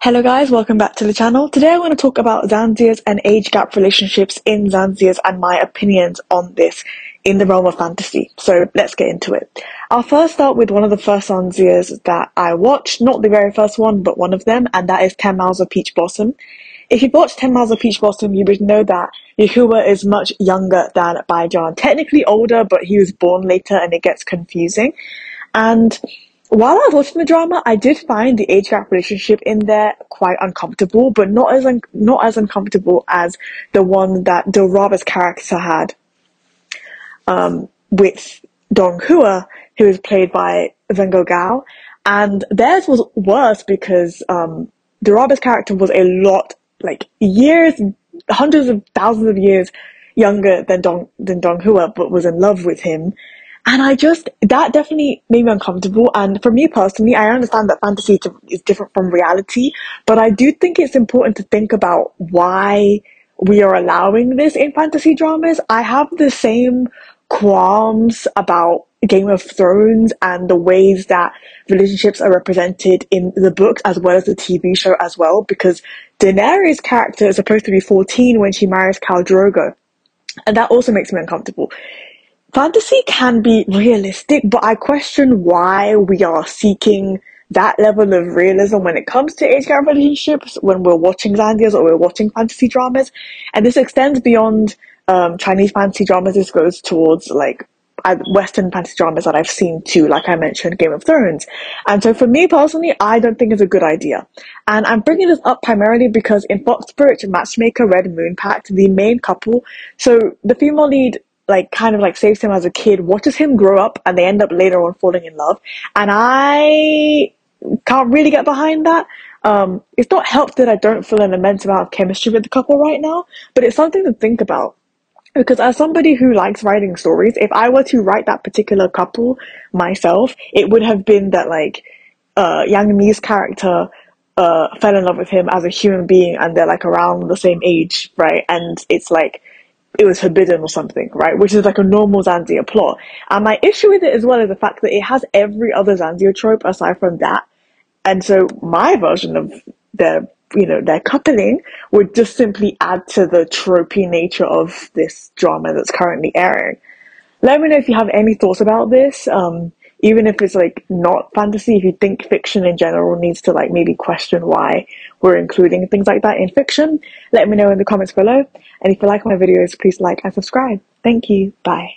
Hello guys, welcome back to the channel. Today I want to talk about Xianxias and age gap relationships in Xianxias and my opinions on this in the realm of fantasy. So let's get into it. I'll first start with one of the first Xianxias that I watched, not the very first one, but one of them, and that is 10 Miles of Peach Blossom. If you watched 10 Miles of Peach Blossom, you would know that Yahua is much younger than Baijan. Technically older, but he was born later and it gets confusing. And while I was watching the drama, I did find the age gap relationship in there quite uncomfortable, but not as uncomfortable as the one that Doraba's character had with Donghua, who is played by Zengo Gao. And theirs was worse because Doraba's character was a lot, like years, hundreds of thousands of years younger than Donghua, but was in love with him. And that definitely made me uncomfortable. And for me personally, I understand that fantasy is different from reality, but I do think it's important to think about why we are allowing this in fantasy dramas. I have the same qualms about Game of Thrones and the ways that relationships are represented in the books as well as the TV show as well, because Daenerys' character is supposed to be 14 when she marries Khal Drogo. And that also makes me uncomfortable. Fantasy can be realistic, but I question why we are seeking that level of realism when it comes to age gap relationships when we're watching Xianxias or we're watching fantasy dramas. And this extends beyond Chinese fantasy dramas. This goes towards like Western fantasy dramas that I've seen too, like I mentioned, Game of Thrones. And so for me personally, I don't think it's a good idea. And I'm bringing this up primarily because in Fox Spirit Matchmaker Red Moon Pact, the main couple, so the female lead kind of saves him as a kid, watches him grow up, and they end up later on falling in love. And I can't really get behind that. It's not helped that I don't feel an immense amount of chemistry with the couple right now, but it's something to think about. Because as somebody who likes writing stories, if I were to write that particular couple myself, it would have been that Yang Mi's character fell in love with him as a human being, and they're around the same age, right? And it's it was forbidden or something, right? Which is a normal Xianxia plot. And my issue with it as well is the fact that it has every other Xianxia trope aside from that. And so my version of their coupling would just simply add to the tropey nature of this drama that's currently airing. Let me know if you have any thoughts about this. Even if it's not fantasy, if you think fiction in general needs to maybe question why we're including things like that in fiction, let me know in the comments below. And if you like my videos, please like and subscribe. Thank you. Bye.